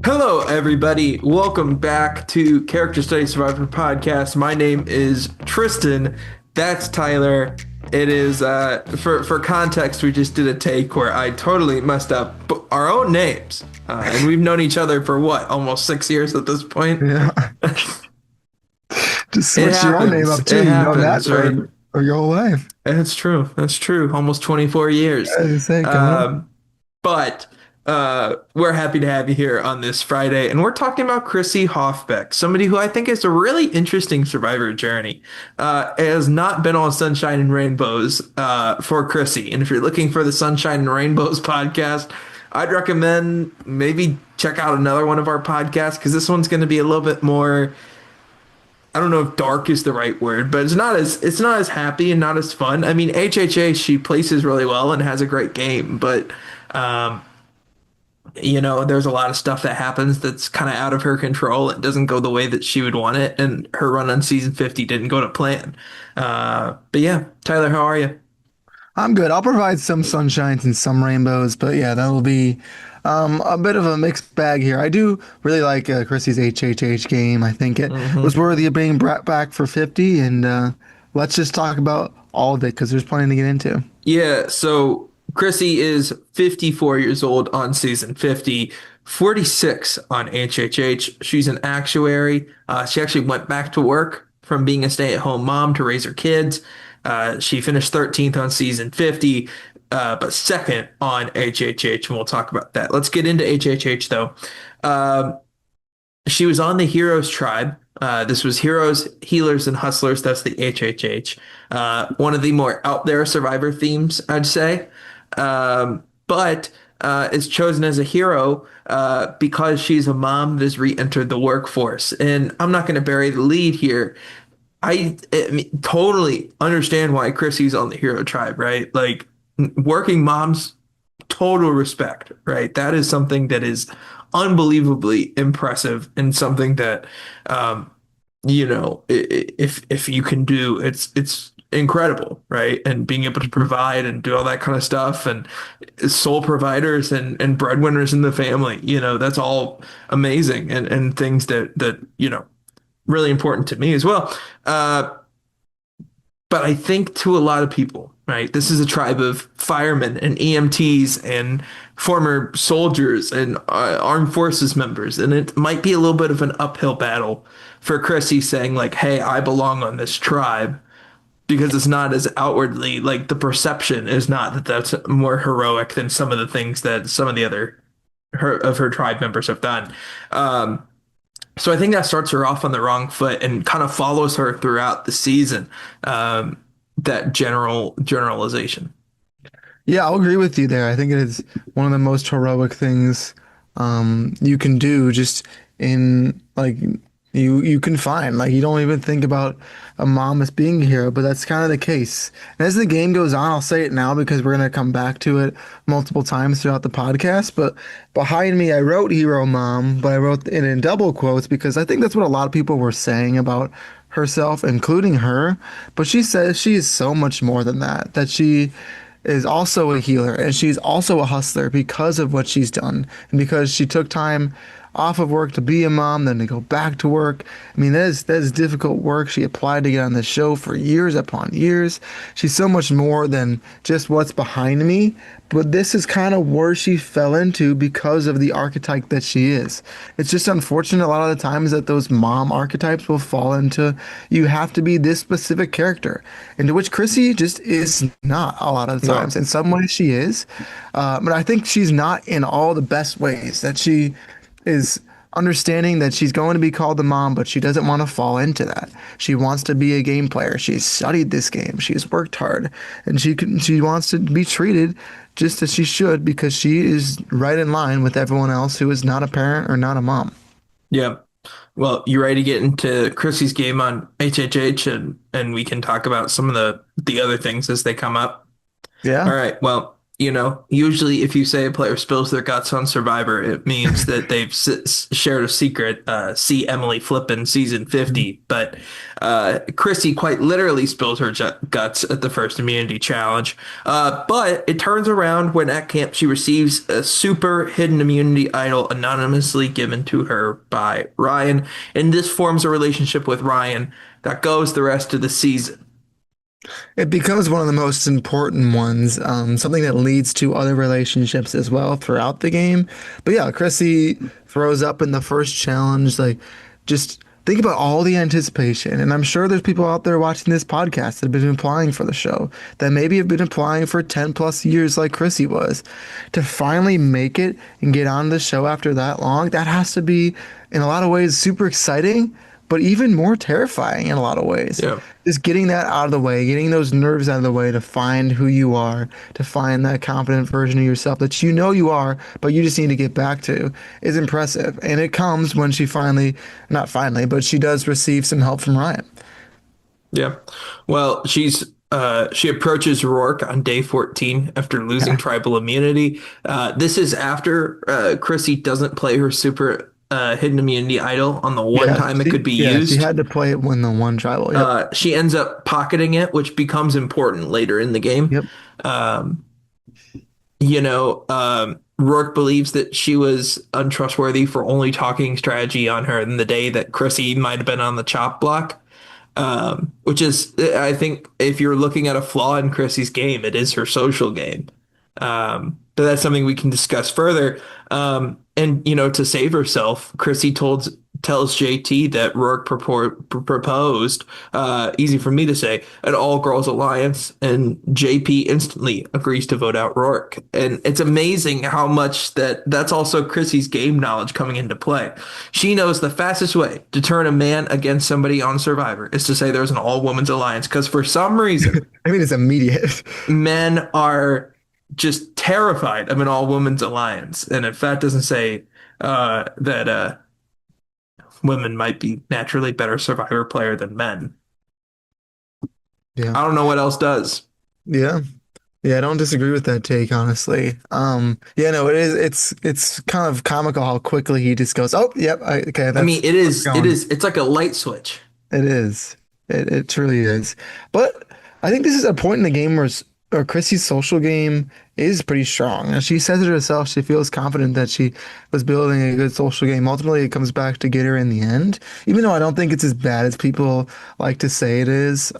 Hello, everybody. Welcome back to Character Study Survivor Podcast. My name is Tristan. That's Tyler. It is for context. We just did a take where I totally messed up our own names, and we've known each other for what, almost 6 years at this point. Yeah, just It switch your own name happens. up It too. You've known that happens, right? for your whole life. That's true. That's true. Almost 24 years. As you say, coming up. Um, but we're happy to have you here on this Friday. And we're talking about Chrissy Hofbeck, somebody who I think is a really interesting survivor journey. It has not been all sunshine and rainbows for Chrissy. And if you're looking for the Sunshine and Rainbows podcast, I'd recommend maybe check out another one of our podcasts because this one's going to be a little bit more. I don't know if dark is the right word, but it's not as happy and not as fun. I mean, HHA, she places really well and has a great game, but um, there's a lot of stuff that happens that's kind of out of her control. It doesn't go the way that she would want it, and her run on season 50 didn't go to plan. But yeah, Tyler, how are you? I'm good. I'll provide some sunshines and some rainbows, but yeah, that'll be a bit of a mixed bag here. I do really like Chrissy's HHH game. I think it was hmm worthy of being brought back for 50, and let's just talk about all of it because there's plenty to get into. Yeah, so Chrissy is 54 years old on season 50, 46 on HHH. She's an actuary. She actually went back to work from being a stay-at-home mom to raise her kids. She finished 13th on season 50, but second on HHH, and we'll talk about that. Let's get into HHH though. Um, she was on the Heroes tribe. This was Heroes, Healers, and Hustlers. That's the HHH. One of the more out there survivor themes, I'd say. But is chosen as a hero because she's a mom that has re-entered the workforce. And I'm not going to bury the lead here. I mean, totally understand why Chrissy's on the hero tribe, right? Like working moms, total respect, right? That is something that is unbelievably impressive and something that, um, if you can do, it's incredible, right? And being able to provide and do all that kind of stuff and sole providers and breadwinners in the family, that's all amazing and things that really important to me as well. But I think to a lot of people, right, this is a tribe of firemen and EMTs and former soldiers and armed forces members. And it might be a little bit of an uphill battle for Chrissy saying, like, hey, I belong on this tribe because it's not as outwardly, like, the perception is not that that's more heroic than some of the things that some of the other her tribe members have done. So I think that starts her off on the wrong foot and kind of follows her throughout the season. That generalization. Yeah, I'll agree with you there. I think it is one of the most heroic things you can do just in like you can find. Like you don't even think about a mom as being a hero, but that's kind of the case. And as the game goes on, I'll say it now because we're gonna come back to it multiple times throughout the podcast. But behind me, I wrote hero mom, but I wrote it in double quotes because I think that's what a lot of people were saying about herself, including her. But she says she is so much more than that, that she is also a healer and she's also a hustler because of what she's done and because she took time off of work to be a mom, then to go back to work. I mean, that is difficult work. She applied to get on the show for years upon years. She's so much more than just what's behind me. But this is kind of where she fell into because of the archetype that she is. It's just unfortunate a lot of the times that those mom archetypes will fall into you have to be this specific character, into which Chrissy just is not a lot of the No. times. In some ways, she is, but I think she's not in all the best ways. That she is understanding that she's going to be called the mom, but she doesn't want to fall into that. She wants to be a game player. She's studied this game. She's worked hard, and she wants to be treated just as she should because she is right in line with everyone else who is not a parent or not a mom. Yeah. Well, you ready to get into Chrissy's game on HHH and we can talk about some of the other things as they come up? All Yeah. right. Well, Usually if you say a player spills their guts on Survivor, it means that they've shared a secret. See Emily Flippin season Mhm. 50. But Chrissy quite literally spills her guts at the first immunity challenge. But it turns around when at camp she receives a super hidden immunity idol anonymously given to her by Ryan. And this forms a relationship with Ryan that goes the rest of the season. It becomes one of the most important ones, something that leads to other relationships as well throughout the game. But yeah, Chrissy throws up in the first challenge. Like, just think about all the anticipation. And I'm sure there's people out there watching this podcast that have been applying for the show, that maybe have been applying for 10 plus years, like Chrissy was. To finally make it and get on the show after that long, that has to be, in a lot of ways, super exciting, but even more terrifying in a lot of ways. Yeah. Just getting that out of the way, getting those nerves out of the way to find who you are, to find that confident version of yourself that you know you are, but you just need to get back to is impressive. And it comes when she finally, not finally, but she does receive some help from Ryan. Yeah. Well, she approaches Rourke on day 14 after losing Yeah. tribal immunity. This is after Chrissy doesn't play her super hidden immunity idol on the one time it could be She used. had to play it when the one tribal. Yep. She ends up pocketing it, which becomes important later in the game. Yep. Um, Rourke believes that she was untrustworthy for only talking strategy on her in the day that Chrissy might have been on the chop block. Which is, I think, if you're looking at a flaw in Chrissy's game, it is her social game. But that's something we can discuss further. And to save herself, Chrissy tells JT that Rourke proposed, easy for me to say, an all-girls alliance, and JP instantly agrees to vote out Rourke. And it's amazing how much that's also Chrissy's game knowledge coming into play. She knows the fastest way to turn a man against somebody on Survivor is to say there's an all-women's alliance, because for some reason, I mean, it's immediate. men are just terrified of an all-women's alliance. And if that doesn't say that women might be naturally better Survivor player than men, Yeah. I don't know what else does. Yeah. Yeah, I don't disagree with that take, honestly. Yeah, no, it is. It's kind of comical how quickly he just goes, "Oh, yep, okay, I mean, that's what's going." it's like a light switch. It is. It truly is. But I think this is a point in the game where Chrissy's social game is pretty strong. And she says it herself. She feels confident that she was building a good social game. Ultimately, it comes back to get her in the end. Even though I don't think it's as bad as people like to say it is.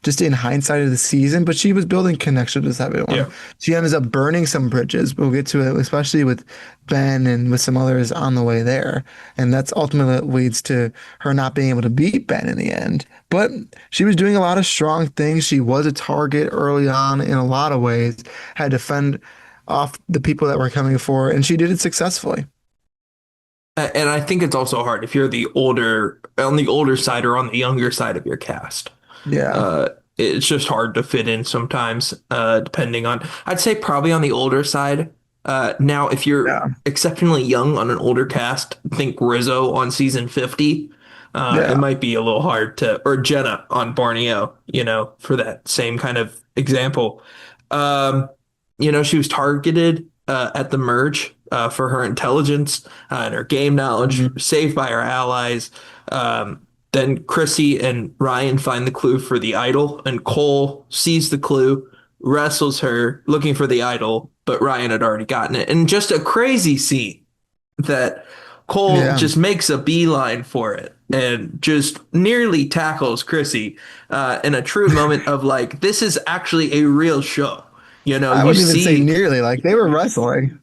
Just in hindsight of the season, but she was building connections with everyone. Yeah. She ends up burning some bridges. We'll get to it, especially with Ben and with some others on the way there. And that's ultimately what leads to her not being able to beat Ben in the end. But she was doing a lot of strong things. She was a target early on in a lot of ways, had to fend off the people that were coming for her, and she did it successfully. And I think it's also hard if you're on the older side or on the younger side of your cast. Yeah. Uh, it's just hard to fit in sometimes, depending on, I'd say probably on the older side. Now, if you're Yeah. exceptionally young on an older cast, think Rizzo on season 50. It Yeah. might be a little hard or Jenna on Borneo, for that same kind of example. Um, she was targeted at the merge for her intelligence and her game knowledge, Mhm. saved by her allies. Then Chrissy and Ryan find the clue for the idol, and Cole sees the clue, wrestles her looking for the idol, but Ryan had already gotten it. And just a crazy scene that Cole Yeah. just makes a beeline for it and just nearly tackles Chrissy in a true moment of like, this is actually a real show. I You wouldn't even say see, nearly, like they were wrestling.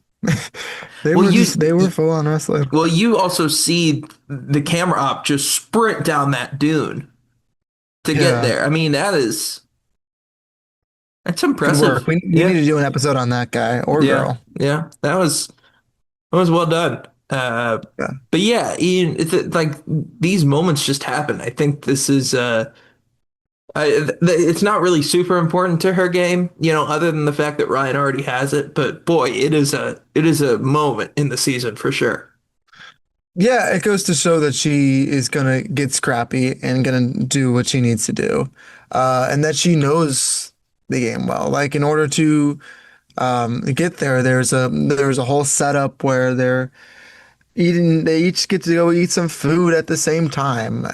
well, They were full on wrestling. you also see the camera op just sprint down that dune to get Yeah. there. I mean, that's Good work. impressive. We need Yeah, to do an episode on that guy or yeah, girl. yeah. That was well done. Yeah. But yeah, Ian, like these moments just happen. I think this is it's not really super important to her game, other than the fact that Ryan already has it. But boy, it is a moment in the season for sure. Yeah, it goes to show that she is gonna get scrappy and gonna do what she needs to do. And that she knows the game well. Like in order to get there, there's a whole setup where they each get to go eat some food at the same time,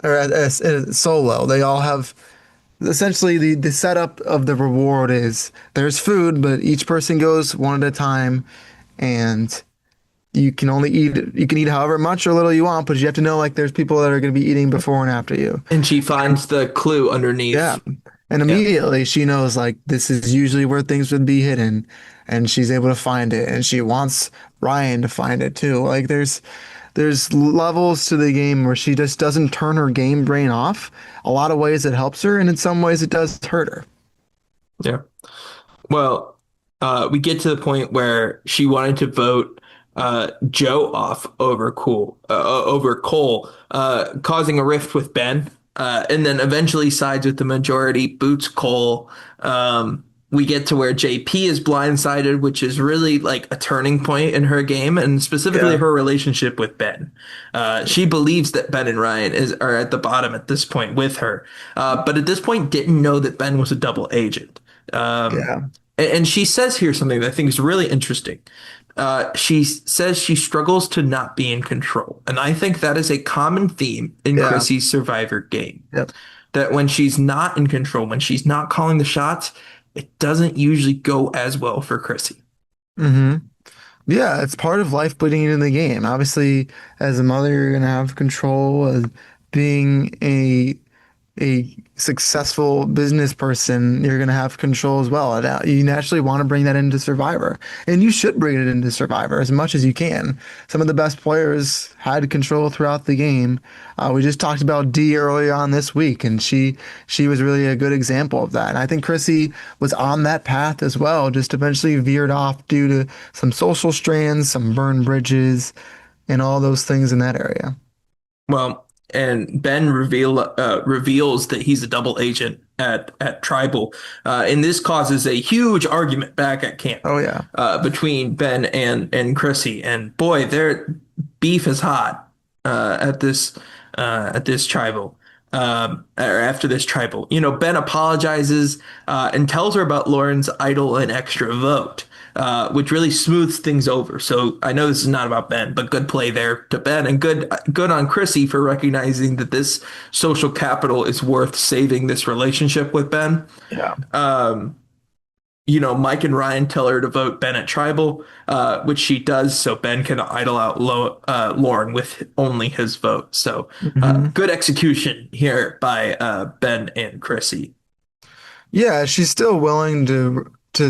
or solo. They all have essentially the setup of the reward is there's food, but each person goes one at a time, and you can eat however much or little you want, but you have to know like there's people that are going to be eating before and after you. And she finds the clue Yeah. underneath. And Yeah. immediately she knows like this is usually where things would be hidden, and she's able to find it, and she wants Ryan to find it too. Like there's levels to the game where she just doesn't turn her game brain off. A lot of ways it helps her, and in some ways it does hurt her. Yeah. Well, we get to the point where she wanted to vote Joe off over Cole, causing a rift with Ben, and then eventually sides with the majority, boots Cole. We get to where JP is blindsided, which is really like a turning point in her game, and specifically Yeah. her relationship with Ben. She believes that Ben and Ryan are at the bottom at this point with her, but at this point didn't know that Ben was a double agent. Um, Yeah. and she says here something that I think is really interesting. She says she struggles to not be in control. And I think that is a common theme in Yeah. Chrissy's Survivor game. Yep. That when she's not in control, when she's not calling the shots, it doesn't usually go as well for Chrissy. hmm Yeah, it's part of life putting it in the game. Obviously, as a mother, you're gonna have control of being a successful business person. You're gonna have control as well. And you naturally want to bring that into Survivor, and you should bring it into Survivor as much as you can. Some of the best players had control throughout the game. We just talked about Dee earlier on this week, and she was really a good example of that. And I think Chrissy was on that path as well, just eventually veered off due to some social strands, some burned bridges, and all those things in that area. Well, and Ben reveals that he's a double agent at Tribal, and this causes a huge argument back at camp Oh yeah, between Ben and Chrissy. And boy, their beef is hot at this Tribal. Or after this Tribal, Ben apologizes and tells her about Lauren's idol and extra vote, which really smooths things over. So I know this is not about Ben, but good play there to Ben, and good on Chrissy for recognizing that this social capital is worth saving this relationship with Ben. yeah, Mike and Ryan tell her to vote Ben at Tribal, which she does, so Ben can idle out Lauren with only his vote. So hmm good execution here by Ben and Chrissy. yeah. She's still willing to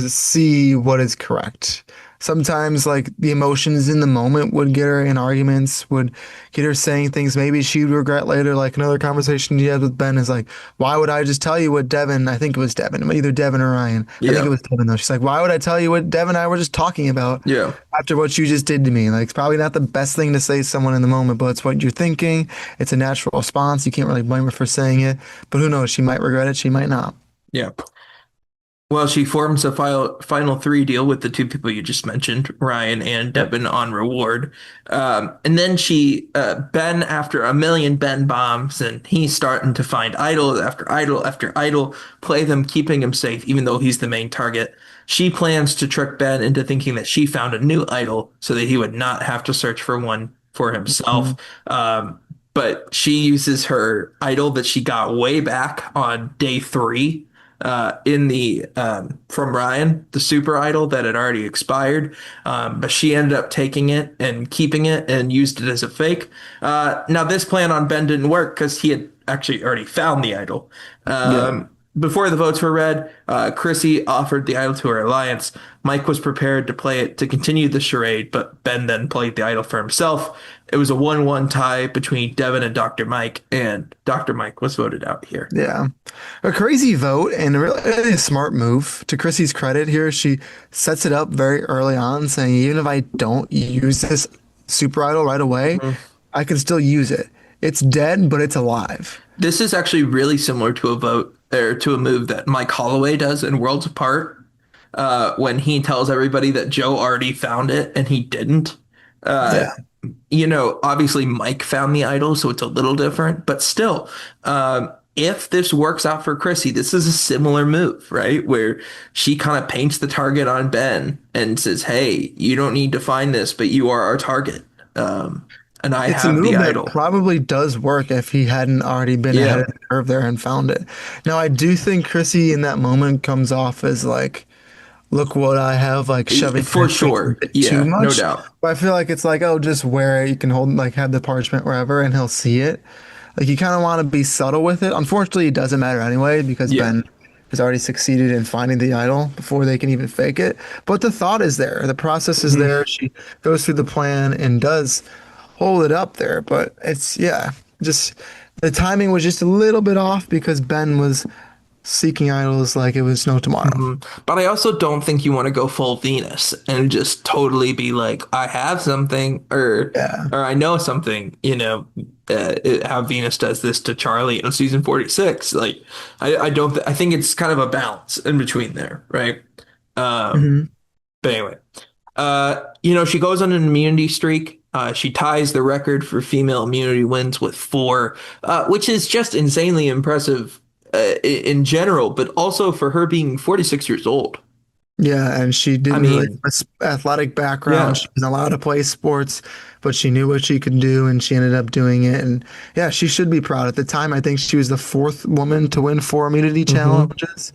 see what is correct. Sometimes, like the emotions in the moment would get her in arguments, would get her saying things maybe she'd regret later. Like another conversation she had with Ben is like, "Why would I just tell you what Devin? I think it was Devin, either Devin or Ryan. I think it Yeah, was Devin though. She's like, why would I tell you what Devin and I were just talking about yeah, after what you just did to me? Like, it's probably not the best thing to say to someone in the moment, but it's what you're thinking. It's a natural response. You can't really blame her for saying it. But who knows? She might regret it. She might not. yeah. Well, she forms a final three deal with the two people you just mentioned, Ryan and Yep. Devin on reward. And then Ben, after a million Ben bombs, and he's starting to find idol after idol after idol, play them, keeping him safe, even though he's the main target. She plans to trick Ben into thinking that she found a new idol so that he would not have to search for one for himself. Mhm. But she uses her idol that she got way back on day three in the from Ryan, the super idol that had already expired. But she ended up taking it and keeping it and used it as a fake. Now this plan on Ben didn't work because he had actually already found the idol. Yeah. Before the votes were read, Chrissy offered the idol to her alliance. Mike was prepared to play it to continue the charade, but Ben then played the idol for himself. It was a 1-1 tie between Devin and Dr. Mike, and Dr. Mike was voted out here. Yeah. A crazy vote and a really smart move. To Chrissy's credit here, she sets it up very early on, saying, even if I don't use this super idol right away, I can still use it. It's dead, but it's alive. This is actually really similar to a vote or to a move that Mike Holloway does in Worlds Apart, when he tells everybody that Joe already found it and he didn't. Uh, Obviously Mike found the idol, so it's a little different, but still, if this works out for Chrissy, this is a similar move, right? Where she kind of paints the target on Ben and says, "Hey, you don't need to find this, but you are our target, and I It's a have the move that idol." probably does work if he hadn't already been ahead Yeah, of the curve there and found it. Now, I do think Chrissy in that moment comes off as like, look what I have, like shoving it in for his face a sure. bit too Yeah, no much. doubt. But I feel like it's like, oh, just wear it. You can hold, like, have the parchment wherever and he'll see it. Like, you kind of want to be subtle with it. Unfortunately, it doesn't matter anyway because Yeah. Ben has already succeeded in finding the idol before they can even fake it. But the thought is there, the process is Mhm. there. She goes through the plan and does hold it up there. But it's, yeah, just the timing was just a little bit off because Ben was seeking idols like it was no tomorrow. But I also don't think you want to go full Venus and just totally be like, I have something Yeah. or I know something, how Venus does this to Charlie in season 46. Like, I don't, I think it's kind of a balance in between there, right? Um, Hmm. but anyway, she goes on an immunity streak. She ties the record for female immunity wins with four, which is just insanely impressive in general, but also for her being 46 years old. Yeah, and she I didn't really mean, have a athletic background. yeah. She wasn't allowed to play sports, but she knew what she could do, and she ended up doing it. And yeah, she should be proud. At the time, I think she was the fourth woman to win four immunity Hmm. challenges,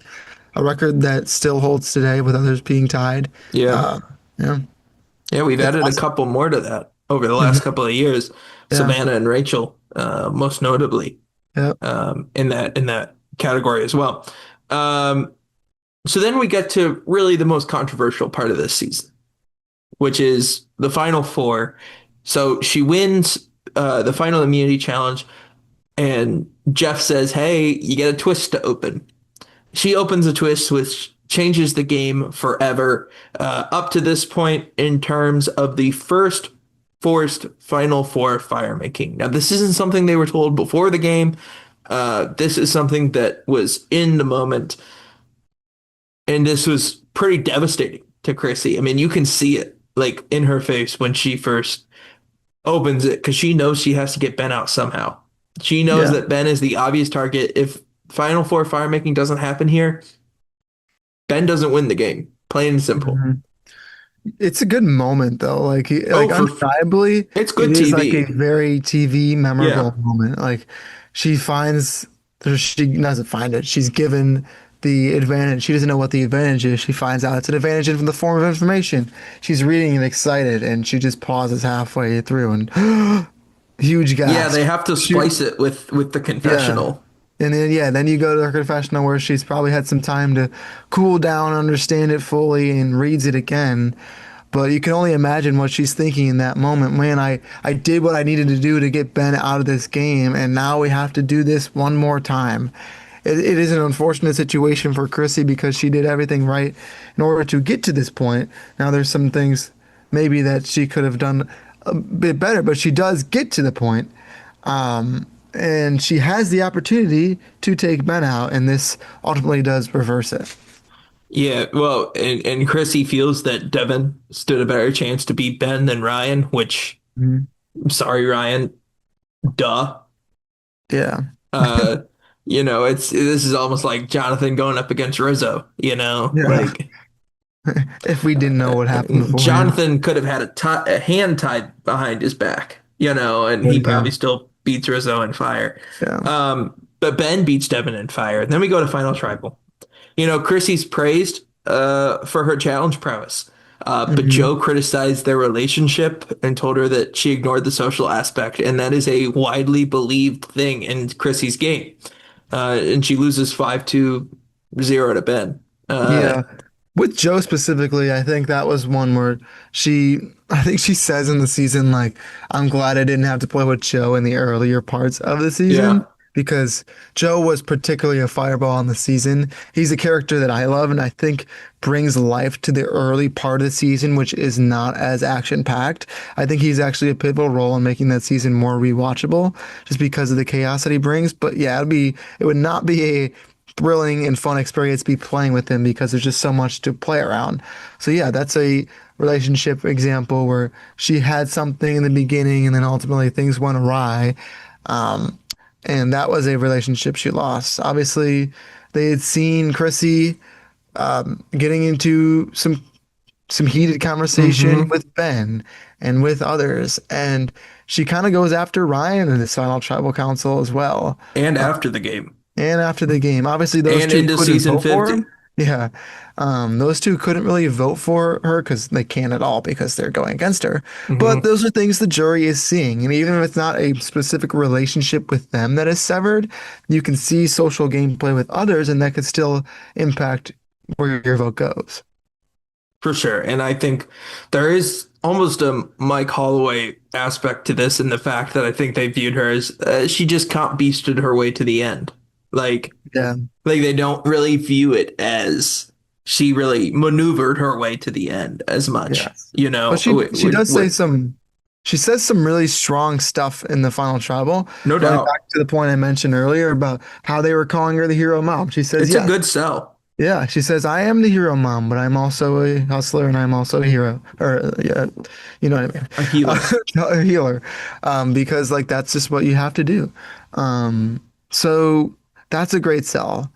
a record that still holds today with others being tied. Yeah. Uh, yeah, Yeah, we've it's added a awesome. couple more to that over the last Hmm. couple of years. Yeah, Savannah and Rachel, most notably, yeah, in that category as well. Um, so then we get to really the most controversial part of this season, which is the final four. So she wins the final immunity challenge, and Jeff says, "Hey, you get a twist to open." She opens a twist which changes the game forever up to this point in terms of the first forced Final Four fire making. Now, this isn't something they were told before the game. This is something that was in the moment, and this was pretty devastating to Chrissy. I mean, you can see it like in her face when she first opens it because she knows she has to get Ben out somehow. She knows yeah. that Ben is the obvious target. If Final Four fire making doesn't happen here, Ben doesn't win the game. Plain and simple. Mhm. It's a good moment though. Like Oh, undeniably, it's it good is like a TV. very TV Yeah. memorable moment. Like she finds she doesn't find it. She's given the advantage. She doesn't know what the advantage is. She finds out it's an advantage in the form of information. She's reading and excited, and she just pauses halfway through and huge Yeah, gasp. they have to She, splice it with the yeah. confessional. And then yeah, then you go to her confessional where she's probably had some time to cool down, understand it fully, and reads it again. But you can only imagine what she's thinking in that moment. Man, I did what I needed to do to get Ben out of this game, and now we have to do this one more time. It is an unfortunate situation for Chrissy because she did everything right in order to get to this point. Now there's some things maybe that she could have done a bit better, but she does get to the point. And she has the opportunity to take Ben out, and this ultimately does reverse it. Yeah, well, and Chrissy feels that Devin stood a better chance to beat Ben than Ryan, which, Mhm. I'm sorry, Ryan, duh. Yeah. Uh, it's this is almost like Jonathan going up against Rizzo, Yeah. like If we didn't know what happened beforehand. Jonathan could have had a hand tied behind his back, and But he yeah. probably still beats Rizzo in fire. Yeah. But Ben beats Devin in fire. And then we go to Final Tribal. Chrissy's praised for her challenge prowess. But Hmm. Joe criticized their relationship and told her that she ignored the social aspect, and that is a widely believed thing in Chrissy's game. And she loses 5-2-0 to Ben. Yeah. With Joe specifically, I think that was one where I think she says in the season, like, I'm glad I didn't have to play with Joe in the earlier parts of the season Yeah. because Joe was particularly a fireball in the season. He's a character that I love and I think brings life to the early part of the season, which is not as action-packed. I think he's actually a pivotal role in making that season more rewatchable just because of the chaos that he brings. But yeah, it would not be a thrilling and fun experience to be playing with him because there's just so much to play around. So yeah, that's a relationship example where she had something in the beginning and then ultimately things went awry. Um, and that was a relationship she lost. Obviously, they had seen Chrissy getting into some heated conversation Hmm. with Ben and with others, and she kind of goes after Ryan in this final tribal council as well. And Uh, after the game. and after the game, obviously those And two into couldn't season vote for him. 50. Yeah, those two couldn't really vote for her because they can't at all because they're going against her. But Hmm. those are things the jury is seeing, and even if it's not a specific relationship with them that is severed, you can see social gameplay with others, and that could still impact where your vote goes. For sure. And I think there is almost a Mike Holloway aspect to this in the fact that I think they viewed her as she just can't beasted her way to the end. Like, Yeah. like they don't really view it as she really maneuvered her way to the end as much, Yes. you But know, she does say with she says some really strong stuff in the final tribal, no going doubt. back to the point I mentioned earlier about how they were calling her the hero mom. She says, It's a yes. good sell. Yeah, she says, I am the hero mom, but I'm also a hustler and I'm also a hero. Or, yeah, you know what I mean? A healer. A healer. Because, like, that's just what you have to do. So that's a great sell.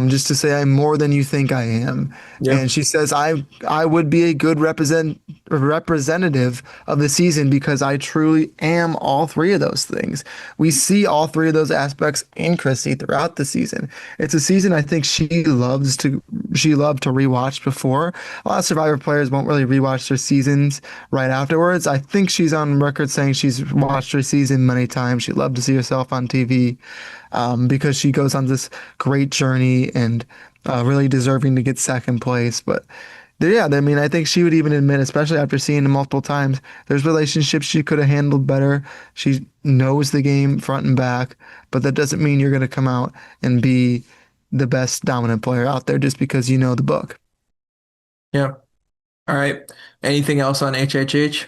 Just to say I'm more than you think I am. Yeah. And she says I would be a good representative of the season because I truly am all three of those things. We see all three of those aspects in Chrissy throughout the season. It's a season I think she loved to rewatch before. A lot of Survivor players won't really rewatch their seasons right afterwards. I think she's on record saying she's watched her season many times. She loved to see herself on TV because she goes on this great journey and really deserving to get second place. But yeah, I mean, I think she would even admit, especially after seeing it multiple times, there's relationships she could have handled better. She knows the game front and back, but that doesn't mean you're going to come out and be the best dominant player out there just because you know the book. Yeah. All right. Anything else on HHH?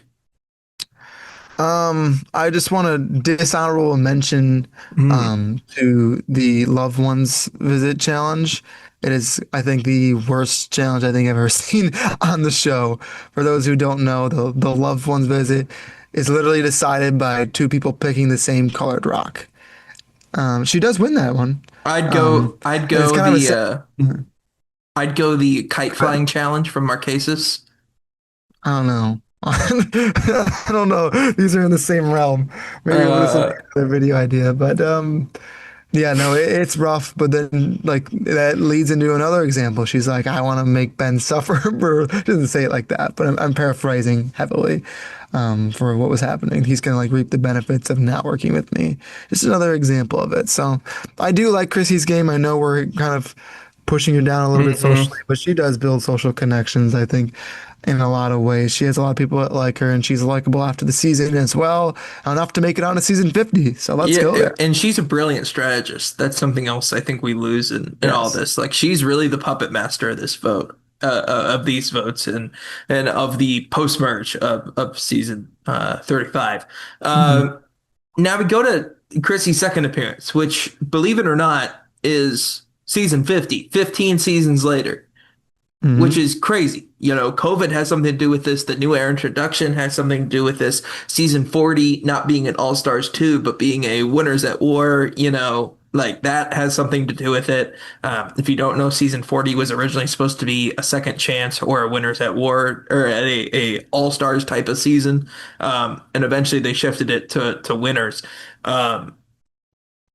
I just want to dishonorable mention Hmm. to the loved ones visit challenge. It is, I think, the worst challenge I think I've ever seen on the show. For those who don't know, the loved ones visit is literally decided by two people picking the same colored rock. She does win that one. I'd And it's go kind of a the sad. I'd go the kite flying challenge from Marquesas. I don't know. I don't know. These are in the same realm. Maybe this will be Uh, another video idea, but yeah, no, it's rough. But then, like, that leads into another example. She's like, I want to make Ben suffer. Or she doesn't say it like that, but I'm paraphrasing heavily for what was happening. He's gonna like reap the benefits of not working with me. Just another example of it. So I do like Chrissy's game. I know we're kind of pushing her down a little bit mhm. socially, but she does build social connections, I think, in a lot of ways. She has a lot of people that like her, and she's likable after the season as well, enough to make it on to season 50. So let's go Yeah, there. and she's a brilliant strategist. That's something else I think we lose in all Yes. this. Like she's really the puppet master of this vote, of these votes, and of the post merge of season 35. Hmm. Uh, Now we go to Chrissy's second appearance, which, believe it or not, is season 50, 15 seasons later, which Hmm. is crazy. You know, COVID has something to do with this. The new air introduction has something to do with this. Season 40 not being an All Stars 2, but being a Winners at War, you know, like that has something to do with it. If you don't know, season 40 was originally supposed to be a second chance or a Winners at War or a All Stars type of season. And eventually they shifted it to Winners. Um,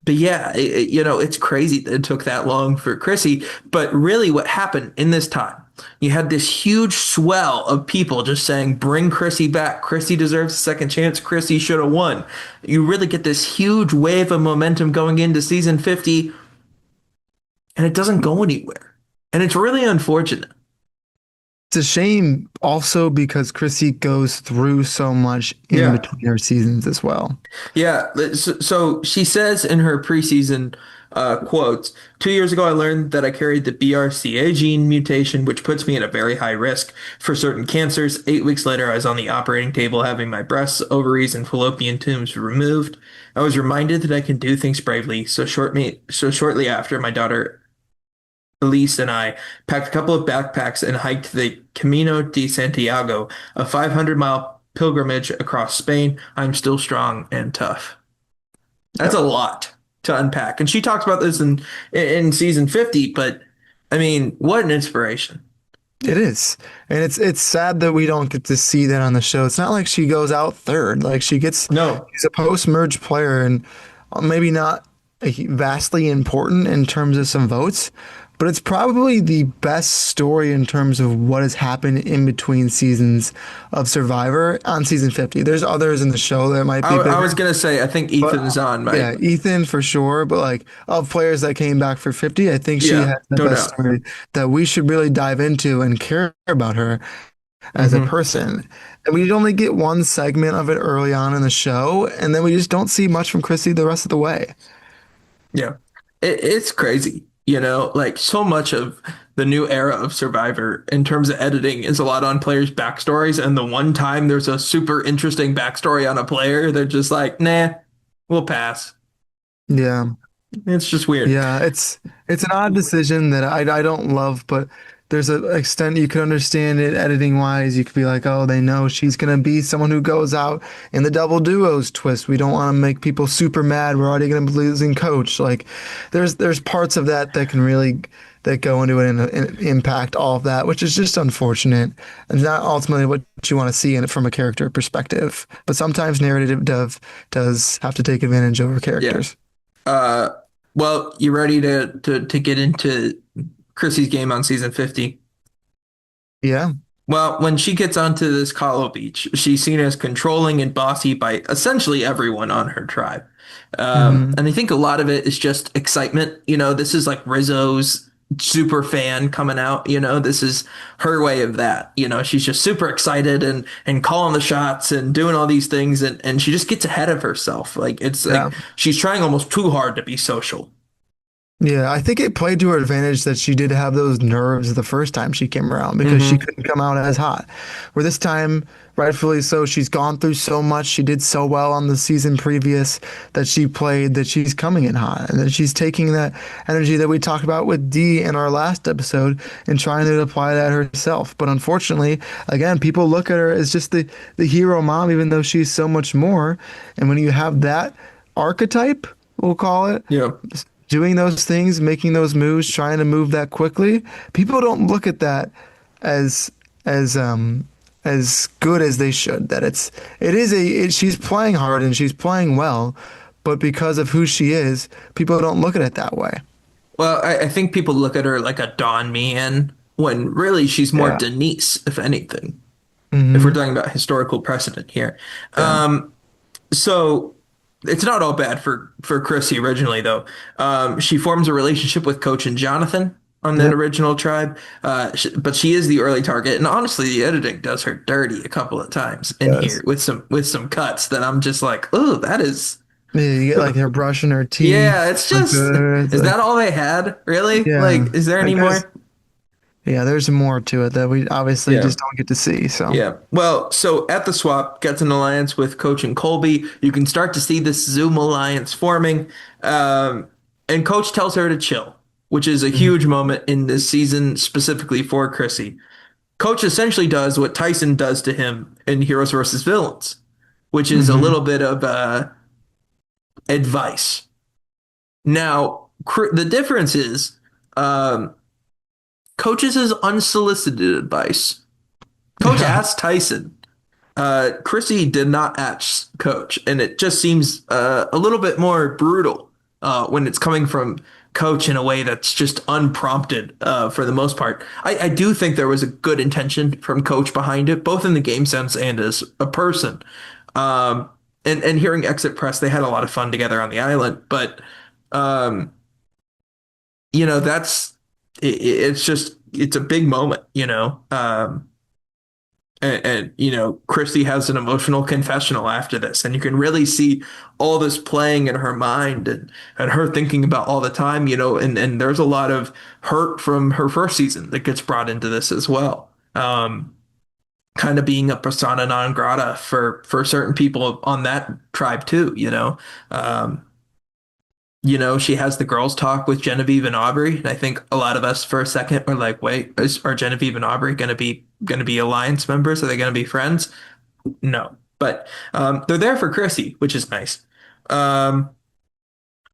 but yeah, you know, it's crazy that it took that long for Chrissy. But really, what happened in this time, you had this huge swell of people just saying, bring Chrissy back. Chrissy deserves a second chance. Chrissy should have won. You really get this huge wave of momentum going into season 50, and it doesn't go anywhere. And it's really unfortunate. It's a shame also because Chrissy goes through so much in Yeah. between her seasons as well. Yeah, so she says in her preseason quotes, 2 years ago I learned that I carried the BRCA gene mutation, which puts me at a very high risk for certain cancers. 8 weeks later, I was on the operating table having my breasts, ovaries, and fallopian tubes removed. I was reminded that I can do things bravely. So shortly after, my daughter Elise and I packed a couple of backpacks and hiked the Camino de Santiago, a 500-mile pilgrimage across Spain. I'm still strong and tough. That's a Yep. lot. to unpack. And she talks about this in season 50, but I mean, what an inspiration. It is. And it's sad that we don't get to see that on the show. It's not like she goes out third. Like No. she's a post-merge player and maybe not vastly important in terms of some votes, but it's probably the best story in terms of what has happened in between seasons of Survivor on season 50. There's others in the show that might be I was bigger, gonna say I think but Ethan's on my yeah, Ethan for sure. But like of players that came back for 50, I think she yeah, has the no best doubt. story that we should really dive into and care about her as a Hmm. person. And we only get one segment of it early on in the show, and then we just don't see much from Chrissy the rest of the way. Yeah. It's crazy, like so much of the new era of Survivor in terms of editing is a lot on players' backstories. And the one time there's a super interesting backstory on a player, they're just like, nah, we'll pass. Yeah. It's just weird. Yeah, it's an odd decision that I don't love, but there's an extent you could understand it editing wise. You could be like, oh, they know she's gonna be someone who goes out in the double duos twist. We don't want to make people super mad. We're already gonna be losing coach. Like, there's parts of that that can really that go into it and impact all of that, which is just unfortunate and not ultimately what you want to see in it from a character perspective. But sometimes narrative does have to take advantage over Yeah. characters. Uh, well, you ready to get into Chrissy's game on season 50? Yeah. Well, when she gets onto this Kahlo Beach, she's seen as controlling and bossy by essentially everyone on her tribe. Hmm. And I think a lot of it is just excitement. This is like Rizzo's super fan coming out. This is her way of that. She's just super excited and calling the shots and doing all these things, and she just gets ahead of herself. Like it's Yeah. like she's trying almost too hard to be social. Yeah, I think it played to her advantage that she did have those nerves the first time she came around because she Hmm. couldn't come out as hot. Where this time, rightfully so, she's gone through so much. She did so well on the season previous that she played that she's coming in hot and that she's taking that energy that we talked about with Dee in our last episode and trying to apply that herself. But unfortunately, again, people look at her as just the hero mom, even though she's so much more. And when you have that archetype, we'll call it Yeah. doing those things, making those moves, trying to move that quickly, people don't look at that as as um as good as they should. That she's playing hard and she's playing well, but because of who she is, people don't look at it that way. Well, I think people look at her like a Dawn Meehan when really she's more Yeah. Denise, if anything, if we're Hmm. talking about historical precedent here. Yeah. So it's not all bad for Chrissy originally, though. She forms a relationship with Coach and Jonathan on that Yep. original tribe, but she is the early target. And honestly, the editing does her dirty a couple of times in Yes. here with some cuts that I'm just like, oh, that is. Yeah, you get like her brushing her Yeah, teeth. it's Like, just, it's is like that all they had? Really? yeah. Like, is there any Like more? there's more to it that we obviously Yeah. just don't get to see. So. Yeah. Well, so at the swap, gets an alliance with Coach and Colby. You can start to see this Zoom alliance forming. Um, and Coach tells her to chill, which is a huge moment in this season, specifically for Chrissy. Coach essentially does what Tyson does to him in Heroes versus Villains, which is a Hmm. little bit of advice. Now, the difference is um, Coach's is unsolicited advice. Coach Yeah. asked Tyson. Chrissy did not ask Coach, and it just seems a little bit more brutal when it's coming from Coach in a way that's just unprompted for the most part. I do think there was a good intention from Coach behind it, both in the game sense and as a person. Um, and hearing Exit Press, they had a lot of fun together on the island, but um, that's it's just it's a big moment. And Christy has an emotional confessional after this, and you can really see all this playing in her mind and her thinking about all the time. And there's a lot of hurt from her first season that gets brought into this as well. Kind of being a persona non grata for certain people on that tribe too. Um, she has the girls talk with Genevieve and Aubrey, and I think a lot of us for a second were like, "Wait, are Genevieve and Aubrey gonna be alliance members? Are they gonna be friends?" No, but they're there for Chrissy, which is nice. Um,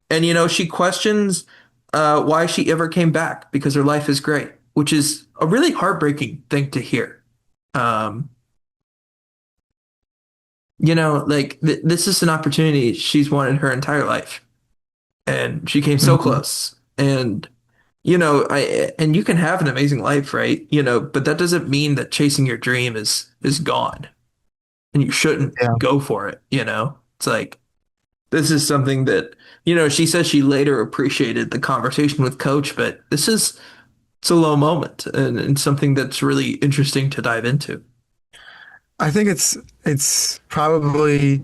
And she questions why she ever came back because her life is great, which is a really heartbreaking thing to hear. Um, like this is an opportunity she's wanted her entire life, and she came so Mhm. close. And and you can have an amazing life, right? But that doesn't mean that chasing your dream is gone, and you shouldn't Yeah. go for it. It's like this is something that she says she later appreciated the conversation with Coach, but it's a low moment and something that's really interesting to dive into. I think it's probably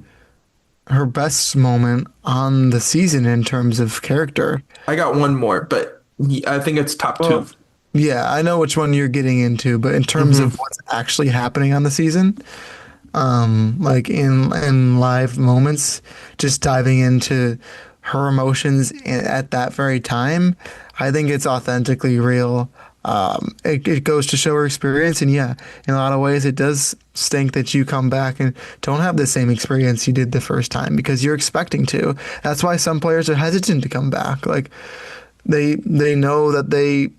her best moment on the season in terms of character. I got one more, but I think it's top two. Well, yeah, I know which one you're getting into, but in terms Hmm. of what's actually happening on the season, like in live moments, just diving into her emotions at that very time, I think it's authentically real. It goes to show her experience, and yeah, in a lot of ways, it does stink that you come back and don't have the same experience you did the first time because you're expecting to. That's why some players are hesitant to come back. Like they know that they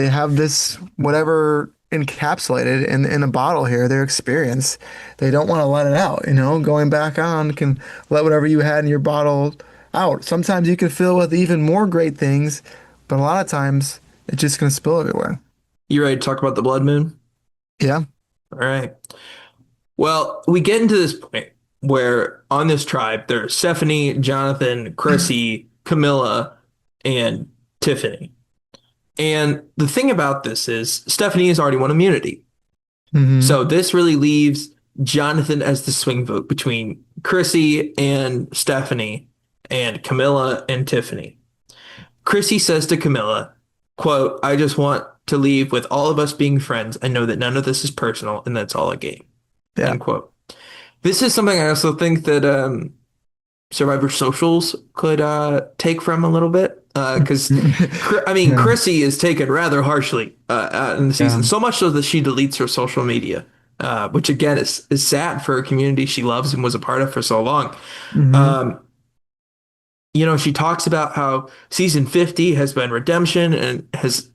have this whatever encapsulated in a bottle here, their experience. They don't want to let it out, Going back on can let whatever you had in your bottle out. Sometimes you can fill with even more great things, but a lot of times it's just gonna spill everywhere. You ready to talk about the blood moon? Yeah. All right. Well, we get into this point where on this tribe there's Stephanie, Jonathan, Chrissy, Camilla, and Tiffany. And the thing about this is Stephanie has already won immunity. Hmm. So this really leaves Jonathan as the swing vote between Chrissy and Stephanie and Camilla and Tiffany. Chrissy says to Camilla, quote, I just want to leave with all of us being friends and know that none of this is personal and that's all a game, Yeah. end quote. This is something I also think that Survivor Socials could take from a little bit. Because, I mean, Yeah. Chrissy is taken rather harshly in the season, Yeah. so much so that she deletes her social media, which again is sad for a community she loves and was a part of for so long. Hmm. Um, she talks about how season 50 has been redemption and has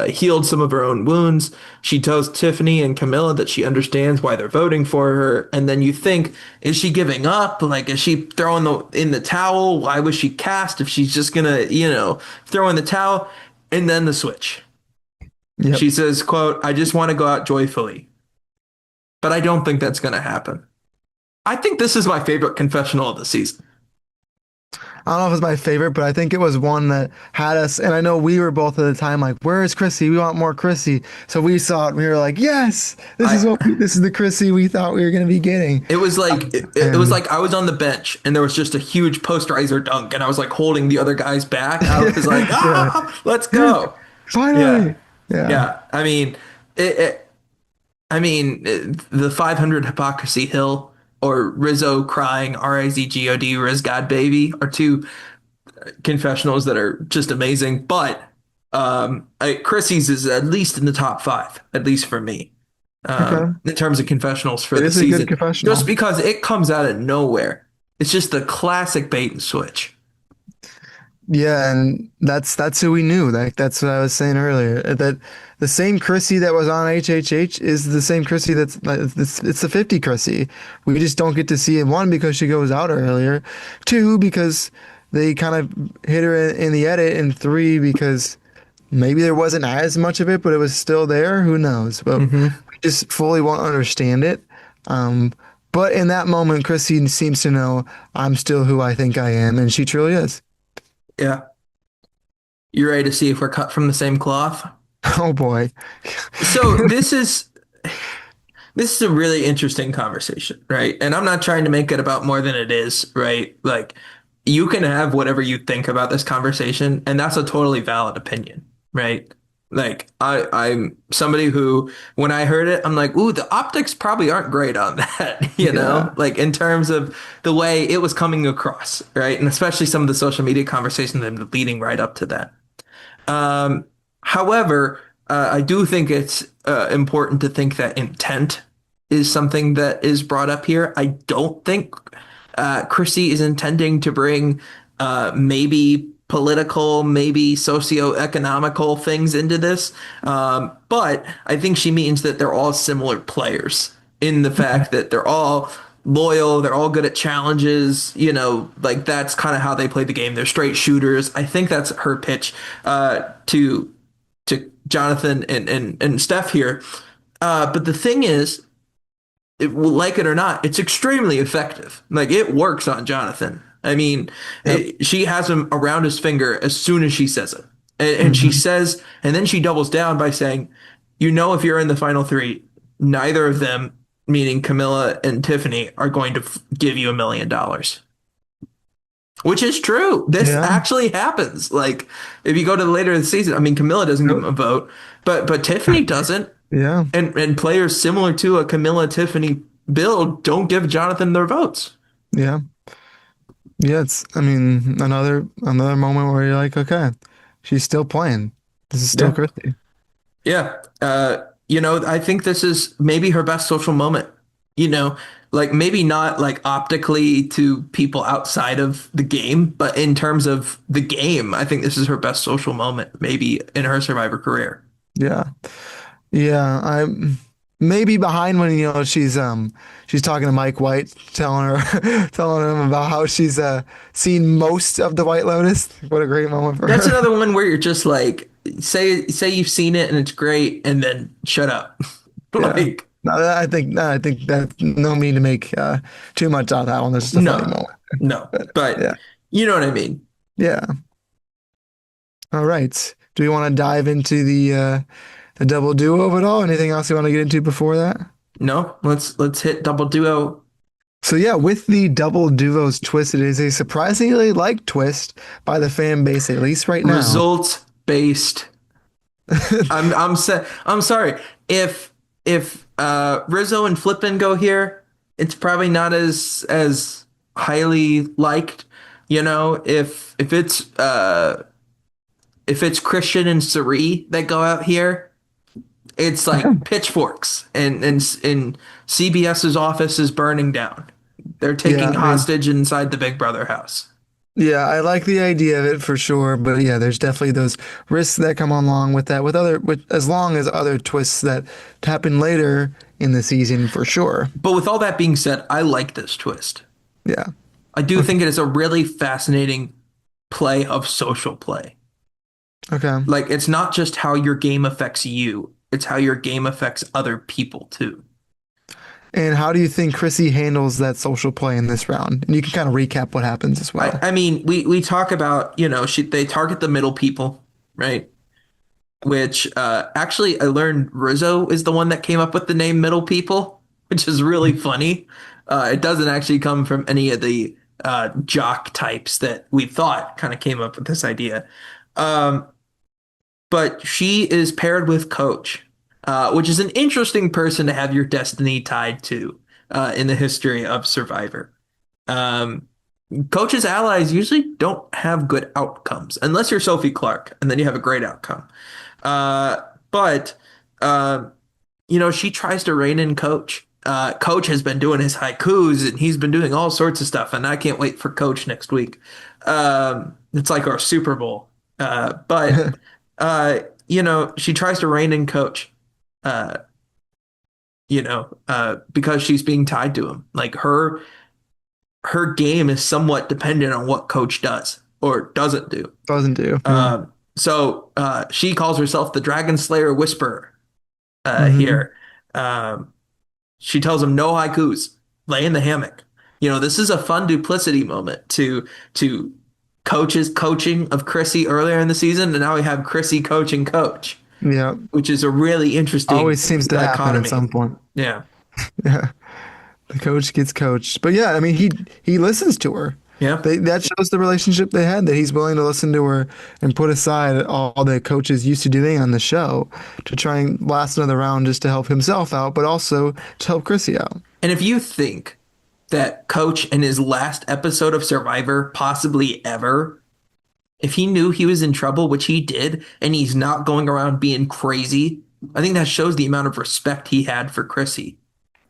healed some of her own wounds. She tells Tiffany and Camilla that she understands why they're voting for her. And then you think, is she giving up? Like, is she throwing in the towel? Why was she cast if she's just gonna, throw in the towel? And then the switch. Yep. She says, quote, I just want to go out joyfully. But I don't think that's gonna happen. I think this is my favorite confessional of the season. I don't know if it's my favorite, but I think it was one that had us, and I know we were both at the time like, "Where is Chrissy? We want more Chrissy." So we saw it, and we were like, "Yes, I this is the Chrissy we thought we were going to be getting." It was like it was And like I was on the bench and there was just a huge posterizer dunk and I was like holding the other guy's back. I was like, yeah, let's yes, go. Yeah. finally, yeah, Yeah. The 500 Hypocrisy Hill or Rizzo crying Rizgod Riz God Baby are two confessionals that are just amazing. But Chrissy's is at least in the top five, at least for me, okay. in terms of confessionals for It the is a good season, just confessional. because it comes out of nowhere. It's just the classic bait and switch. Yeah, and that's who we knew. That's what I was saying earlier. That the same Chrissy that was on HHH is the same Chrissy it's the 50 Chrissy. We just don't get to see it, one because she goes out earlier, two because they kind of hit her in the edit, and three because maybe there wasn't as much of it, but it was still there. Who knows? But Hmm. we just fully won't understand it. Um, but in that moment, Chrissy seems to know I'm still who I think I am, and she truly is. Yeah. You ready to see if we're cut from the same cloth? Oh boy. So this is a really interesting conversation, right? And I'm not trying to make it about more than it is, right? Like you can have whatever you think about this conversation, and that's a totally valid opinion, right? Like I'm somebody who, when I heard it, I'm like, ooh, the optics probably aren't great on that, Yeah. Like in terms of the way it was coming across, right? And especially some of the social media conversations that have been leading right up to that. Um, However, I do think it's important to think that intent is something that is brought up here. I don't think Chrissy is intending to bring maybe political, maybe socioeconomical things into this. But I think she means that they're all similar players in the fact that they're all loyal, they're all good at challenges, like that's kind of how they play the game. They're straight shooters. I think that's her pitch to Jonathan and Steph here. But the thing is, like it or not, it's extremely effective. Like it works on Jonathan. I mean, Yep. she has him around his finger as soon as she says it. And she Hmm. says, and then she doubles down by saying, if you're in the final three, neither of them, meaning Camilla and Tiffany, are going to give you $1 million. Which is true. This Yeah. actually happens. Like if you go to the later in the season, I mean, Camilla doesn't give him Yep. a vote, but Tiffany doesn't. Yeah. And players similar to a Camilla Tiffany build don't give Jonathan their votes. Yeah. Yeah. I mean, another moment where you're like, okay, she's still playing. This is still Yeah. Chrissy. Yeah. I think this is maybe her best social moment. You know, like maybe not like optically to people outside of the game, but in terms of the game, I think this is her best social moment, maybe in her Survivor career. Yeah. Yeah. I'm maybe behind when, she's talking to Mike White, telling her, telling him about how she's seen most of the White Lotus. What a great moment for That's her. another one where you're just like, say you've seen it and it's great, and then shut up. Yeah. Like, No, I think that no need to make too much out of that one. That's just a funny no, moment. no. But But yeah. you know what I mean. Yeah. All right. Do we want to dive into the double duo of it all? Anything else you want to get into before that? No, let's hit double duo. So yeah, with the double duos twist, it is a surprisingly liked twist by the fan base, at least right now. Results based. I'm sorry. If Rizzo and Flippin go here, it's probably not as highly liked. If it's Christian and Sari that go out here, it's like pitchforks and CBS's office is burning down. They're Yeah, taking I mean, hostage inside the Big Brother house. yeah, I like the idea of it for sure, but yeah, there's definitely those risks that come along with that, with as long as other twists that happen later in the season for sure. But with all that being said, I like this twist. Yeah. I do Okay. think it is a really fascinating play of social play. Okay. Like it's not just how your game affects you, it's how your game affects other people too. And how do you think Chrissy handles that social play in this round? And you can kind of recap what happens as I, well. I mean, we talk about, they target the middle people, right? Which actually I learned Rizzo is the one that came up with the name middle people, which is really funny. It doesn't actually come from any of the jock types that we thought kind of came up with this idea. Um, but she is paired with Coach, which is an interesting person to have your destiny tied to in the history of Survivor. Um, Coach's allies usually don't have good outcomes unless you're Sophie Clark, and then you have a great outcome. But uh, she tries to rein in Coach. Coach has been doing his haikus and he's been doing all sorts of stuff, and I can't wait for Coach next week. It's like our Super Bowl. But she tries to rein in Coach. Uh, because she's being tied to him. Like her game is somewhat dependent on what Coach does or doesn't do. Doesn't do. Yeah. So she calls herself the Dragon Slayer Whisperer Hmm. here. Um, she tells him no haikus, lay in the hammock. This is a fun duplicity moment to Coach's coaching of Chrissy earlier in the season, and now we have Chrissy coaching Coach, Yeah. which is a really interesting Always seems to happen at dichotomy. some point. Yeah, Yeah. The coach gets coached. But yeah, I mean he listens to her. yeah. That shows the relationship they had, that he's willing to listen to her and put aside all the coaches used to doing on the show to try and last another round just to help himself out, but also to help Chrissy out. And if you think that Coach in his last episode of Survivor, possibly ever, if he knew he was in trouble, which he did, and he's not going around being crazy, I think that shows the amount of respect he had for Chrissy.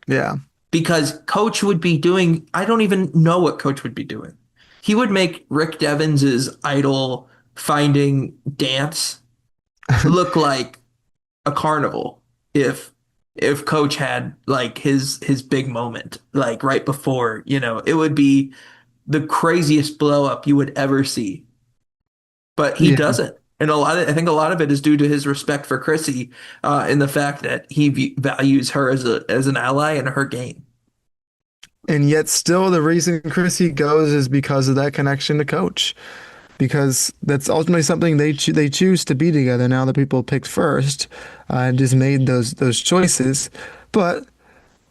Yeah. Because Coach would be doing, I don't even know what Coach would be doing. he would make Rick Devins's idol finding dance look like a carnival if Coach had like his big moment like right before, it would be the craziest blow up you would ever see. But he Yeah. doesn't. And I think a lot of it is due to his respect for Chrissy, and the fact that values her as an ally in her game. And yet still the reason Chrissy goes is because of that connection to Coach. Because that's ultimately something they choose to be together now that people picked first, just made those choices. But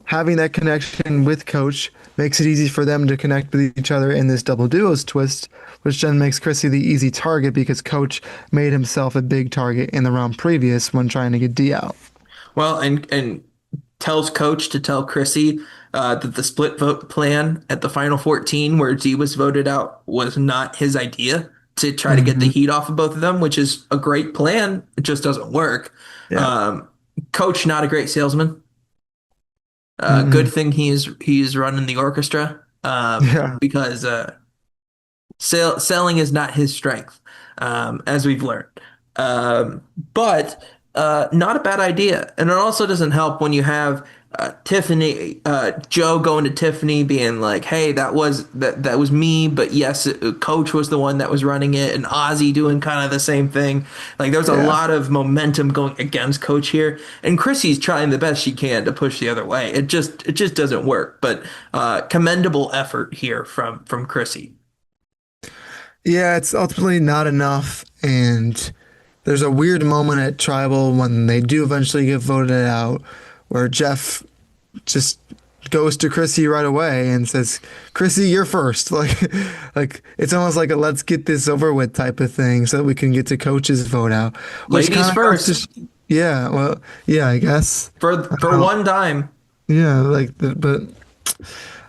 having that connection with Coach makes it easy for them to connect with each other in this double duos twist, which then makes Chrissy the easy target because Coach made himself a big target in the round previous when trying to get D out. Well, and tells Coach to tell Chrissy that the split vote plan at the final 14, where Z was voted out, was not his idea to try to get the Hmm. heat off of both of them, which is a great plan. It just doesn't work. Yeah. Um, Coach, not a great salesman. Good Mm-mm. thing he is running the orchestra, Yeah. because selling is not his strength, as we've learned. Um, but not a bad idea. And it also doesn't help when you have Joe going to Tiffany being like, "Hey, that was me, but yes, Coach was the one that was running it," and Ozzy doing kind of the same thing. Like there's a Yeah. lot of momentum going against Coach here, and Chrissy's trying the best she can to push the other way. It just doesn't work. But commendable effort here from Chrissy. Yeah, it's ultimately not enough. And there's a weird moment at Tribal when they do eventually get voted out where Jeff just goes to Chrissy right away and says, "Chrissy, you're first." Like it's almost like a let's get this over with type of thing so that we can get to Coach's vote out, which Ladies kind of goes to, first yeah, well, yeah, I guess. for one time. Yeah, but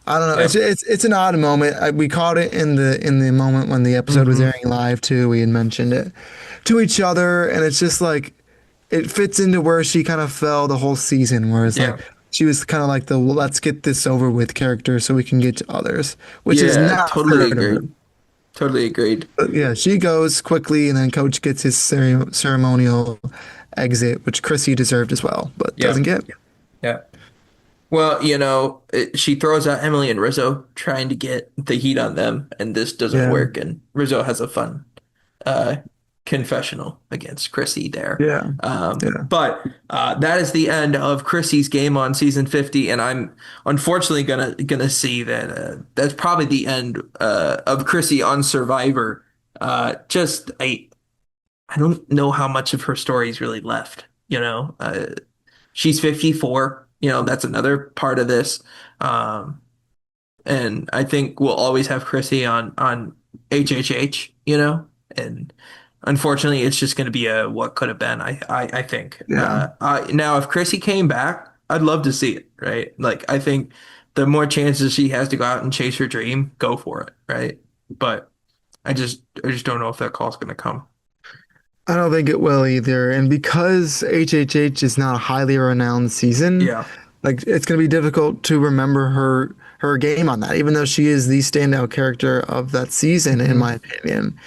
I don't know. Yeah. It's an odd moment. We caught it in the moment when the episode was Hmm. airing live too. We had mentioned it to each other, and it's just like it fits into where she kind of fell the whole season, where it's like Yeah. she was kind of like the "Well, let's get this over with" character, so we can get to others, which is Yeah, not totally fair to her. agreed. Totally agreed. But yeah, she goes quickly, and then Coach gets his ceremonial exit, which Chrissy deserved as well, but Yeah. doesn't get. Yeah. Well, she throws out Emily and Rizzo trying to get the heat on them, and this doesn't Yeah, work. And Rizzo has a fun uh, confessional against Chrissy there. yeah, yeah. But that is the end of Chrissy's game on season 50, and I'm unfortunately gonna see that that's probably the end of Chrissy on Survivor. Just I don't know how much of her story is really left. She's 54. That's another part of this. Um, and I think we'll always have Chrissy on HHH, and unfortunately, it's just going to be a what could have been. I think. Yeah. Now, if Chrissy came back, I'd love to see it. Right? Like I think the more chances she has to go out and chase her dream, go for it. Right? But I just don't know if that call's going to come. I don't think it will either. And because HHH is not a highly renowned season, Yeah. like it's going to be difficult to remember her game on that, even though she is the standout character of that season, in Hmm. my opinion.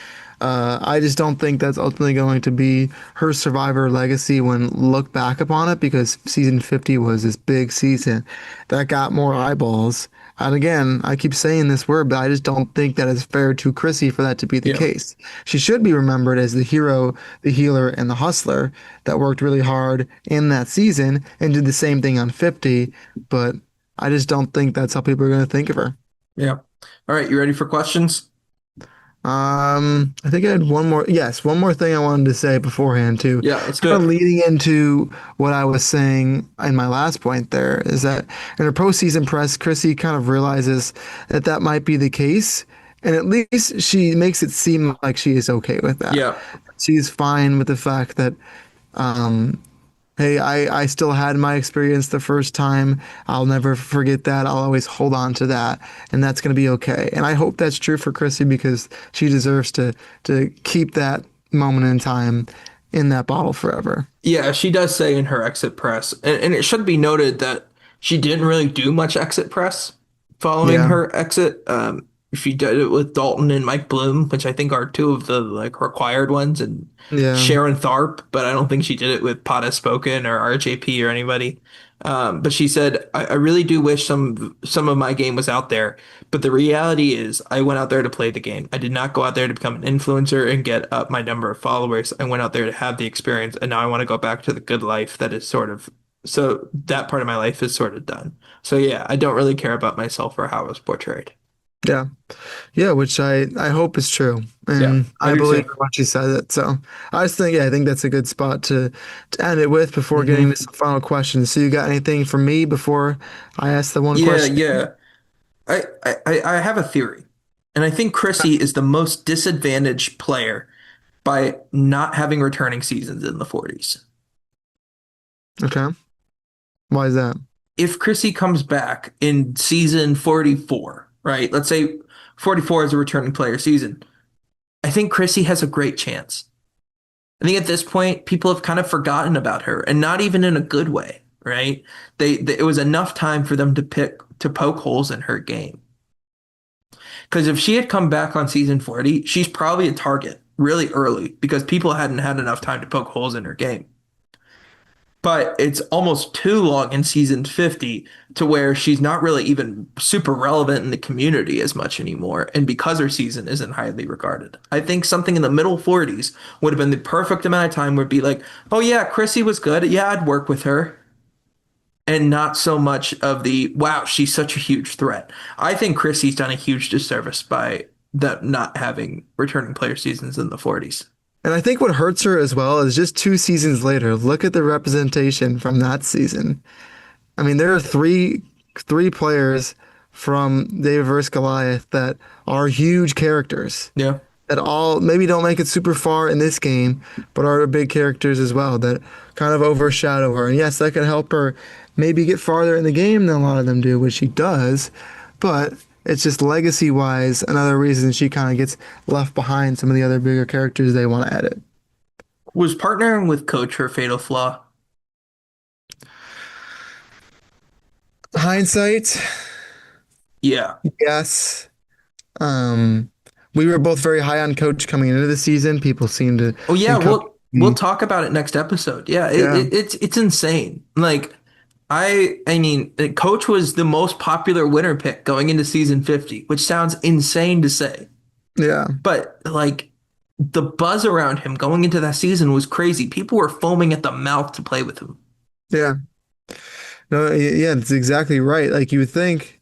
I just don't think that's ultimately going to be her Survivor legacy when look back upon it, because season 50 was this big season that got more eyeballs. And again, I keep saying this word, but I just don't think that it's fair to Chrissy for that to be the Yeah. case. She should be remembered as the hero, the healer, and the hustler that worked really hard in that season and did the same thing on 50, but I just don't think that's how people are going to think of her. Yeah. All right. You ready for questions? I think I had one more. Yes, one more thing I wanted to say beforehand too. Yeah, let's do Kind of it. leading into what I was saying in my last point there is that in her postseason press, Chrissy kind of realizes that that might be the case, and at least she makes it seem like she is okay with that. Yeah. She's fine with the fact that um, hey, I still had my experience the first time. I'll never forget that. I'll always hold on to that, and that's going to be okay. And I hope that's true for Chrissy because she deserves to keep that moment in time in that bottle forever. Yeah, she does say in her exit press, and it should be noted that she didn't really do much exit press following Yeah. her exit. She did it with Dalton and Mike Bloom, which I think are two of the like required ones, and Yeah. Sharon Tharp, but I don't think she did it with Potta Spoken or RJP or anybody. But she said, I really do wish some of my game was out there. But the reality is I went out there to play the game. I did not go out there to become an influencer and get up my number of followers. I went out there to have the experience, and now I want to go back to the good life that is sort of so that part of my life is sort of done. So yeah, I don't really care about myself or how I was portrayed. Yeah. Yeah, which I hope is true. Yeah, And I I do believe too. in what she said it. So I just think, yeah, I think that's a good spot to end it with before getting to Hmm. some final questions. So you got anything for me before I ask the one Yeah, question? yeah. I have a theory, and I think Chrissy is the most disadvantaged player by not having returning seasons in the 40s. Okay. Why is that? If Chrissy comes back in season 44, right? Let's say 44 is a returning player season. I think Chrissy has a great chance. I think at this point, people have kind of forgotten about her, and not even in a good way, right? It was enough time for them to poke holes in her game. Because if she had come back on season 40, she's probably a target really early because people hadn't had enough time to poke holes in her game. But it's almost too long in season 50 to where she's not really even super relevant in the community as much anymore. And because her season isn't highly regarded, I think something in the middle 40s would have been the perfect amount of time where it'd be like, oh, yeah, Chrissy was good. Yeah, I'd work with her. And not so much of the wow, she's such a huge threat. I think Chrissy's done a huge disservice by that not having returning player seasons in the 40s. And I think what hurts her as well is just 2 seasons later, look at the representation from that season. I mean, there are three players from David vs. Goliath that are huge characters Yeah. that all maybe don't make it super far in this game, but are big characters as well that kind of overshadow her. And yes, that could help her maybe get farther in the game than a lot of them do, which she does, but it's just legacy wise another reason she kind of gets left behind some of the other bigger characters they want to edit. Was partnering with Coach her fatal flaw? Hindsight, Yeah. yes. Um, we were both very high on Coach coming into the season. People seem to Oh yeah, think Coach. we'll talk about it next episode. Yeah, Yeah, it's insane. Like I mean, Coach was the most popular winner pick going into season 50, which sounds insane to say. yeah, But like the buzz around him going into that season was crazy. People were foaming at the mouth to play with him. yeah. No, yeah, that's exactly right. Like you would think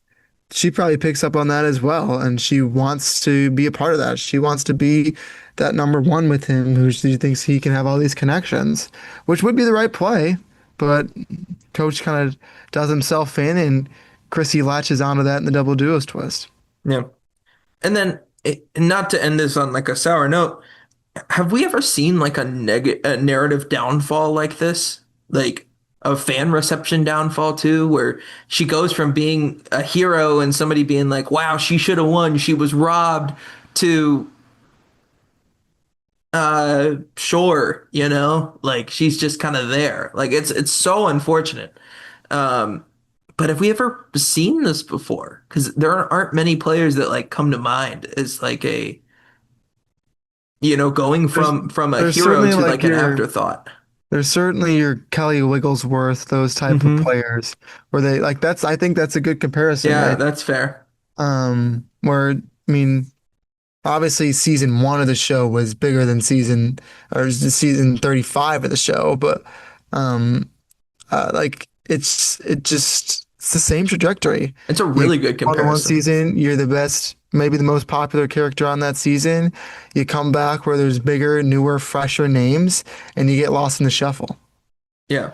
she probably picks up on that as well, and she wants to be a part of that. She wants to be that number one with him, who she thinks he can have all these connections, which would be the right play. But Coach kind of does himself in, and Chrissy latches onto that in the double duos twist. Yeah. And then not to end this on like a sour note, have we ever seen like a narrative downfall like this? Like a fan reception downfall too, where she goes from being a hero and somebody being like, wow, she should have won, she was robbed, to sure, like she's just kind of there. Like it's so unfortunate. Um, but have we ever seen this before? Because there aren't many players that like come to mind as like a going There's from a there's hero certainly to like like an your afterthought. there's certainly your Kelly Wigglesworth, those type of Hmm. players where they like that's I think that's a good comparison, Yeah, right? that's fair. Where I mean obviously season one of the show was bigger than season 35 of the show, but um like it's the same trajectory. It's a You really good on one comparison. season, you're the best, maybe the most popular character on that season. You come back where there's bigger, newer, fresher names, and you get lost in the shuffle. Yeah.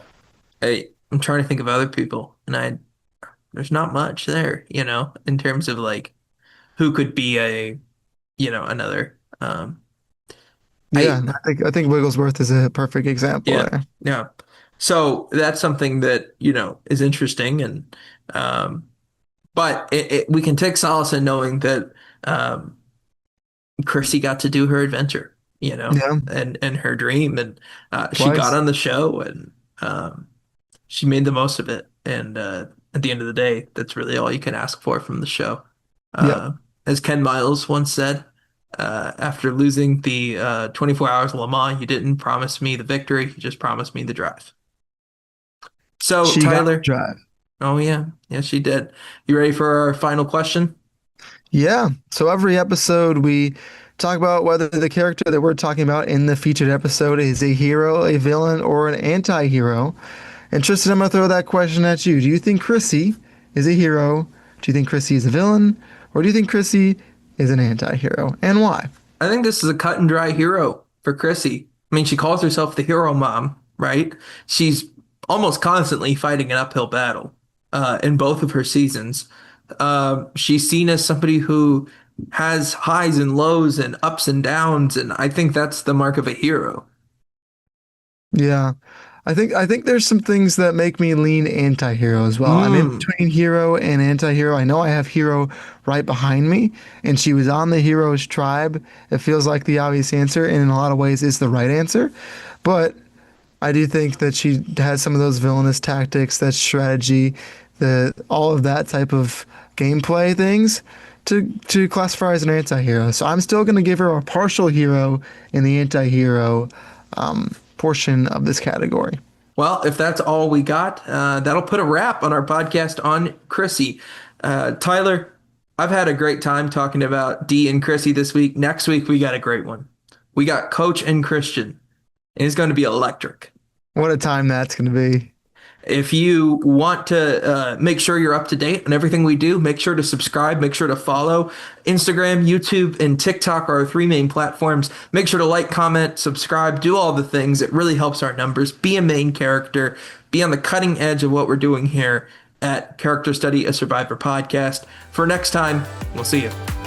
I'm trying to think of other people, and there's not much there, in terms of like who could be another. Yeah, I I think Wigglesworth is a perfect example Yeah, there. yeah. So that's something that, is interesting, and but we can take solace in knowing that um Chrissy got to do her adventure, Yeah, and her dream, and she got twice. on the show, and she made the most of it. And at the end of the day, that's really all you can ask for from the show. Yep. Uh, as Ken Miles once said. After losing the 24 hours of Le Mans, you didn't promise me the victory, you just promised me the drive. So, She got the Tyler, drive. oh yeah, yes, she did. You ready for our final question? Yeah. So every episode we talk about whether the character that we're talking about in the featured episode is a hero, a villain, or an anti-hero. And Tristan, I'm gonna throw that question at you. Do you think Chrissy is a hero? Do you think Chrissy is a villain? Or do you think Chrissy is an anti-hero? And why? I think this is a cut and dry hero for Chrissy. I mean, she calls herself the hero mom, right? She's almost constantly fighting an uphill battle in both of her seasons. She's seen as somebody who has highs and lows and ups and downs, and I think that's the mark of a hero. Yeah. I think there's some things that make me lean anti-hero as well. I'm in Mm. between hero and anti-hero. I know I have hero right behind me, and she was on the hero's tribe. It feels like the obvious answer, and in a lot of ways is the right answer. But I do think that she has some of those villainous tactics, that strategy, the all of that type of gameplay things to classify as an anti-hero. So I'm still going to give her a partial hero in the anti-hero portion of this category. Well, if that's all we got, that'll put a wrap on our podcast on Chrissy. Tyler, I've had a great time talking about Dee and Chrissy this week. Next week, we got a great one. We got Coach and Christian, and it's going to be electric. What a time that's going to be. If you want to make sure you're up to date on everything we do, make sure to subscribe, make sure to follow. Instagram, YouTube, and TikTok are our three main platforms. Make sure to like, comment, subscribe, do all the things. It really helps our numbers. Be a main character, be on the cutting edge of what we're doing here at Character Study, a Survivor podcast. For next time, we'll see you.